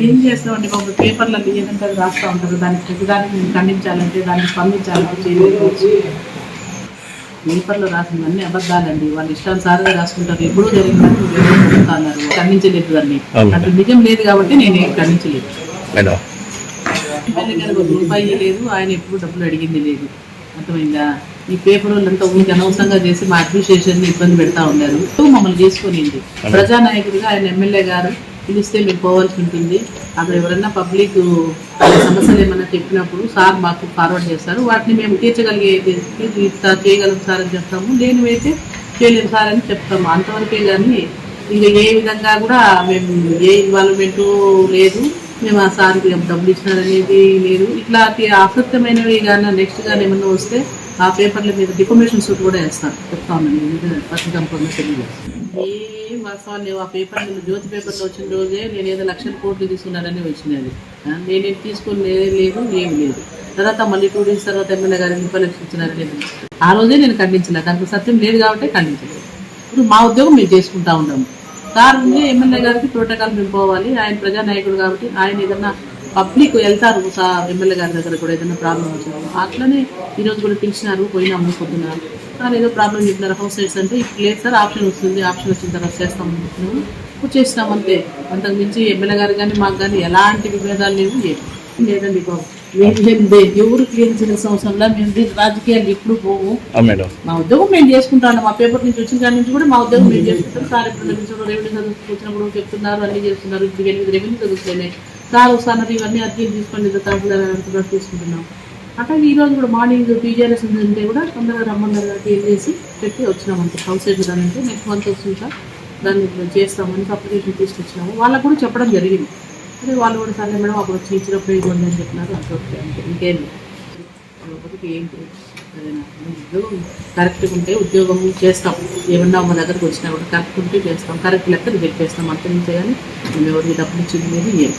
ఏం చేస్తామండి బాబు, పేపర్లలో ఏదంటే అది రాస్తూ ఉంటారు. దానికి ప్రతిదానికి మేము ఖండించాలంటే దాన్ని స్పందించాలంటే చేయలేదు. పేపర్లో రాసిందన్నీ అబద్ధాలండి. వాళ్ళు ఇష్టానుసారంగా రాసుకుంటారు. ఎప్పుడూ జరిగిందని చెప్తున్నారు. ఖండించలేదు దాన్ని. అటు నిజం లేదు కాబట్టి నేనేం ఖండించలేదు. ఎమ్మెల్యే గారికి ఒక రూపాయి లేదు, ఆయన ఎప్పుడు డబ్బులు అడిగింది లేదు. అర్థమైందా? ఈ పేపర్ వాళ్ళంతా ఊరికి అనవసరంగా చేసి మా అడ్మినిస్ట్రేషన్ ఇబ్బంది పెడతా ఉన్నారు. మమ్మల్ని చేసుకునింది ప్రజానాయకుడిగా ఆయన ఎమ్మెల్యే గారు పిలిస్తే మేము పోవాల్సి ఉంటుంది. అక్కడ ఎవరైనా పబ్లిక్ సమస్యలు ఏమైనా చెప్పినప్పుడు సార్ మాకు ఫార్వర్డ్ చేస్తారు. వాటిని మేము తీర్చగలిగే చేయగలం సార్ అని చెప్తాము. లేనివైతే చేయలేము సార్ అని చెప్తాము. అంతవరకే కానీ ఇంకా ఏ విధంగా కూడా మేము ఏ ఇన్వాల్వ్మెంటు లేదు. మేము ఆ సార్కి డబ్బులు ఇచ్చినారనేది లేదు. ఇట్లాంటి అసత్యమైనవి కానీ నెక్స్ట్ కానీ ఏమన్నా వస్తే ఆ పేపర్ల మీద డిఫర్మేషన్ సూట్ కూడా వేస్తాను. చెప్తా ఉన్నాను పత్రికంపంగా తెలియదు. ఏం వాస్తవాలు లేవు. ఆ పేపర్ జ్యోతి పేపర్లో వచ్చిన రోజే నేను ఏదో 1,00,000 కోట్లు తీసుకున్నానని వచ్చినది. నేనేం తీసుకుని లేదు, ఏమి లేదు. తర్వాత మళ్ళీ 2 days తర్వాత ఎమ్మెల్యే గారు 30,00,000 ఇచ్చినారని ఆ రోజే నేను ఖండించలేదు. దానికి సత్యం లేదు కాబట్టి ఖండించలేదు. ఇప్పుడు మా ఉద్యోగం మేము చేసుకుంటా ఉన్నాము. సార్ ఎమ్మెల్యే గారికి ప్రోటోకాల్ మేము పోవాలి. ఆయన ప్రజానాయకుడు కాబట్టి ఆయన ఏదన్నా పబ్లిక్ వెళ్తారు ఎమ్మెల్యే గారి దగ్గర కూడా ఏదైనా ప్రాబ్లం వచ్చినారు. అట్లనే ఈరోజు కూడా పిలిచినారు, పోయినాము పొద్దున్నారు. సార్ ఏదో ప్రాబ్లం చెప్పినారు హౌస్ సైడ్స్ అంటే ఇప్పుడు లేదు సార్, ఆప్షన్ వస్తుంది, ఆప్షన్ వచ్చిన తర్వాత చేస్తాం అనుకుంటున్నాము, చేసినాం అంతే. అంతకు మించి ఎమ్మెల్యే గారు కానీ మాకు కానీ ఎలాంటి విభేదాలు లేవు. లేదండి బాబు, ఎవరు క్లియరించిన సంవత్సరంలో మేము రాజకీయాలు ఎప్పుడు పోము. మా ఉద్యోగం మేము చేసుకుంటాను. మా పేపర్ నుంచి వచ్చిన కాడి నుంచి కూడా మా ఉద్యోగం మేము చేసుకుంటాం. సార్ ఎప్పుడు రెవెన్యూ చదువుకొచ్చినప్పుడు చెప్తున్నారు, అన్ని చేస్తున్నారు. ఇప్పుడు 8 రెవెన్యూ చదువుతున్నాయి సార్. ఒకసారి ఇవన్నీ అర్జీలు తీసుకోండి, తహసీల్దార్ తీసుకుంటున్నాం. అట్లా ఈ రోజు కూడా మార్నింగ్ టీజీఆర్ఎస్ ఉంటే కూడా తొందరగా రమ్మన్నారు కాబట్టి ఏం చేసి పెట్టి వచ్చినాం అంతే. హౌస్ సైడ్ అంటే నెక్స్ట్ మంత్ వస్తుంది సార్, దాన్ని చేస్తామని అప్లికేషన్ తీసుకొచ్చినాము. వాళ్ళకు కూడా చెప్పడం జరిగింది. అదే వాళ్ళు కూడా సరే మేడం అప్పుడు వచ్చి ఇచ్చినప్పుడు ఇవ్వండి అని చెప్పినారు. అంతే, ఇంకేం ఏం సరేనా. ఉద్యోగం కరెక్ట్గా ఉంటే ఉద్యోగం చేస్తాం. ఏమన్నా మా దగ్గరకు వచ్చినా కూడా కరెక్ట్ ఉంటే చేస్తాం. కరెక్ట్ లెక్క రిజెక్ట్ చేస్తాం. అంత నుంచే కానీ మేము ఎవరికి డబ్బులు ఇచ్చింది లేదు ఏం